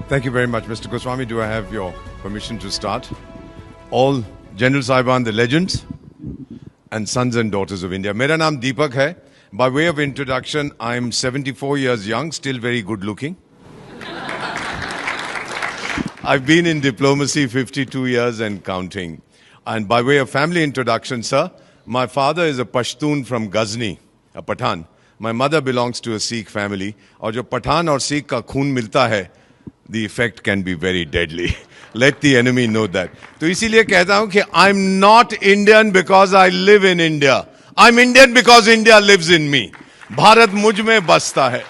Thank you very much, Mr. Goswami. Do I have your permission to start? All General Saiban, the legends and sons and daughters of India. Mera naam Deepak hai. By way of introduction, I'm 74 years young, still very good looking. I've been in diplomacy 52 years and counting. And by way of family introduction, sir, my father is a Pashtun from Ghazni, a Pathan. My mother belongs to a Sikh family. और जो पठान और सिख का खून मिलता है, the effect can be very deadly. Let the enemy know that. तो इसीलिए कहता हूँ कि I'm not Indian because I live in India. I'm Indian because India lives in me. Bharat मुझ में बसता है.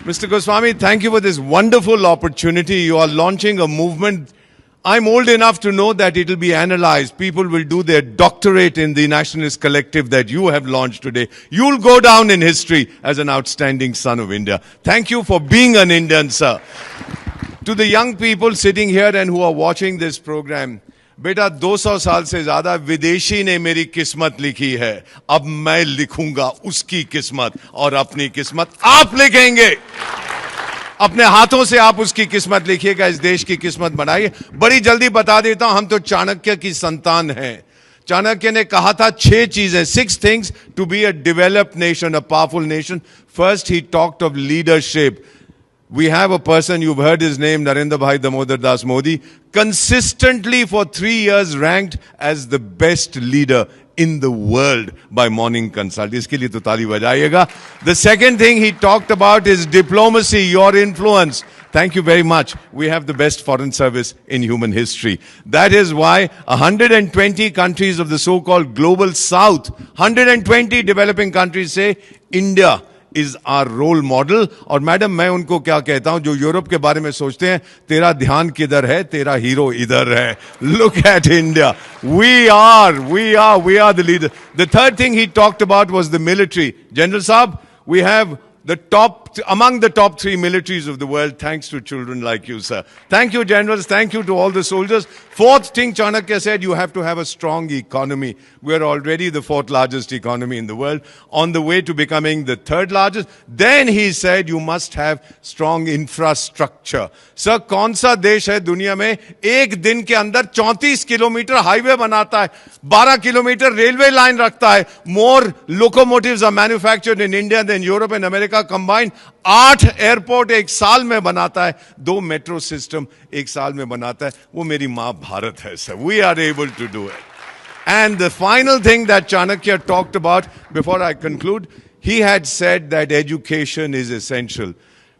Mr. Goswami, thank you for this wonderful opportunity. You are launching a movement. I'm old enough to know that it will be analyzed. People will do their doctorate in the Nationalist Collective that you have launched today. You'll go down in history as an outstanding son of India. Thank you for being an Indian, sir. To the young people sitting here and who are watching this program, बेटा 200 साल से ज्यादा विदेशी ने मेरी किस्मत लिखी है. अब मैं लिखूंगा उसकी किस्मत और अपनी किस्मत आप लिखेंगे. अपने हाथों से आप उसकी किस्मत लिखिएगा, इस देश की किस्मत बनाइए. बड़ी जल्दी बता देता हूं, हम तो चाणक्य की संतान हैं. चाणक्य ने कहा था 6 चीजें, 6 things to be a developed nation, a powerful nation. First, he talked of leadership. We have a person, you've heard his name, Narendra Bhai Damodar Das Modi, consistently for 3 years ranked as the best leader in the world by Morning Consult. इसके लिए तो ताली बजाइएगा. The second thing he talked about is diplomacy, your influence. Thank you very much. We have the best foreign service in human history. That is why 120 countries of the so-called global south, 120 developing countries say India is our role model. और madam मैं उनको क्या कहता हूं जो Europe के बारे में सोचते हैं, तेरा ध्यान किधर है, तेरा हीरो इधर है. Look at India. We are the leader. The third thing he talked about was the military. General Saab, we have among the top 3 militaries of the world, thanks to children like you, sir. Thank you, generals. Thank you to all the soldiers. Fourth thing, Chanakya said, you have to have a strong economy. We're already the 4th largest economy in the world, on the way to becoming the 3rd largest. Then he said, you must have strong infrastructure. Sir, कौन सा देश है दुनिया में एक दिन के अंदर 34 किलोमीटर हाईवे बनाता है, 12 किलोमीटर रेलवे लाइन रखता है? More locomotives are manufactured in India than Europe and America combined. 8 airport एक साल में बनाता है, 2 मेट्रो सिस्टम एक साल में बनाता है. वो मेरी मां भारत है, sir. We are able to do it. And the final thing that Chanakya talked about, before I conclude, he had said that education is essential.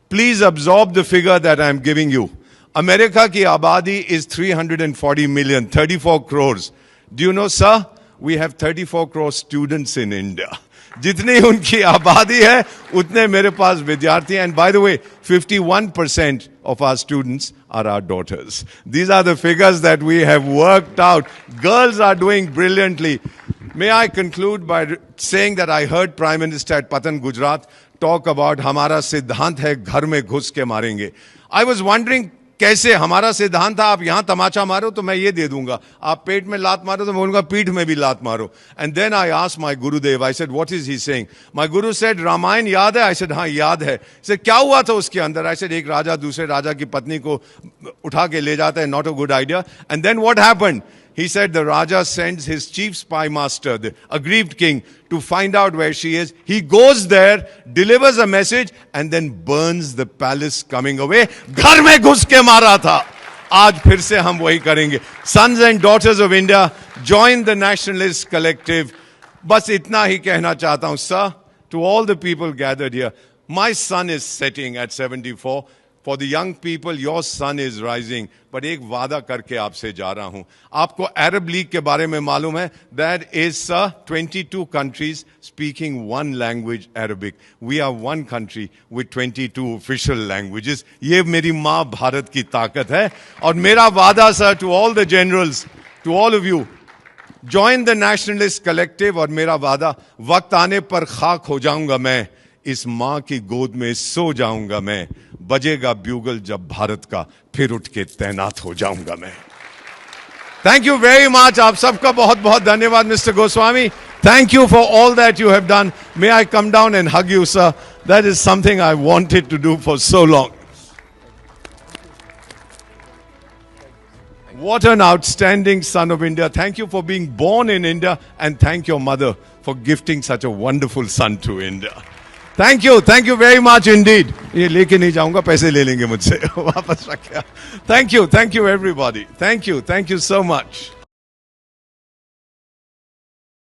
Please absorb the figure that I am giving you. America ki abadi is 340 million, 34 crores. Do you know, sir? We have 34 crore students in India. जितनी उनकी आबादी है उतने मेरे पास विद्यार्थी हैं. And by the way, 51% of our students are our daughters. These are the figures that we have worked out. Girls are doing brilliantly. May I conclude by saying that I heard Prime Minister at Patan, Gujarat talk about हमारा सिद्धांत है घर में घुस के मारेंगे. I was wondering कैसे हमारा सिद्धांत था, आप यहां तमाचा मारो तो मैं ये दे दूंगा, आप पेट में लात मारो तो मैं बोलूंगा पीठ में भी लात मारो. And then I asked my Gurudev, I said, what is he saying? My Guru said, Ramayan याद है? I said, हाँ याद है. He said, क्या हुआ था उसके अंदर? I said, एक राजा दूसरे राजा की पत्नी को उठा के ले जाता है, not a good idea. And then what happened? He said the Raja sends his chief spy master, the aggrieved king, to find out where she is. He goes there, delivers a message, and then burns the palace coming away. घर में घुस के मारा था. आज फिर से हम वही करेंगे. Sons and daughters of India, join the Nationalist Collective. बस इतना ही कहना चाहता हूं, sir, to all the people gathered here. My sun is setting at 74. For the young people, your sun is rising. But एक वादा करके आपसे जा रहा हूं. आपको अरब लीग के बारे में मालूम है? That is 22 countries speaking one language, Arabic. We are one country with 22 official languages. ये मेरी माँ भारत की ताकत है. और मेरा वादा, sir, to all the generals, to all of you, join the Nationalist Collective. और मेरा वादा, वक्त आने पर खाक हो जाऊंगा मैं, इस मां की गोद में सो जाऊंगा मैं, बजेगा ब्यूगल जब भारत का, फिर उठ के तैनात हो जाऊंगा मैं. Thank you very much. आप सबका बहुत बहुत धन्यवाद, mister Goswami. Thank you for all that you have done. May I come down and hug you, sir? That is something I wanted to do for so long. What an outstanding son of India. Thank you for being born in India, and thank your mother for gifting such a wonderful son to India. Thank you very much indeed. ये लेके नहीं जाऊंगा, पैसे ले लेंगे मुझसे वापस रखा. Thank you everybody. Thank you so much.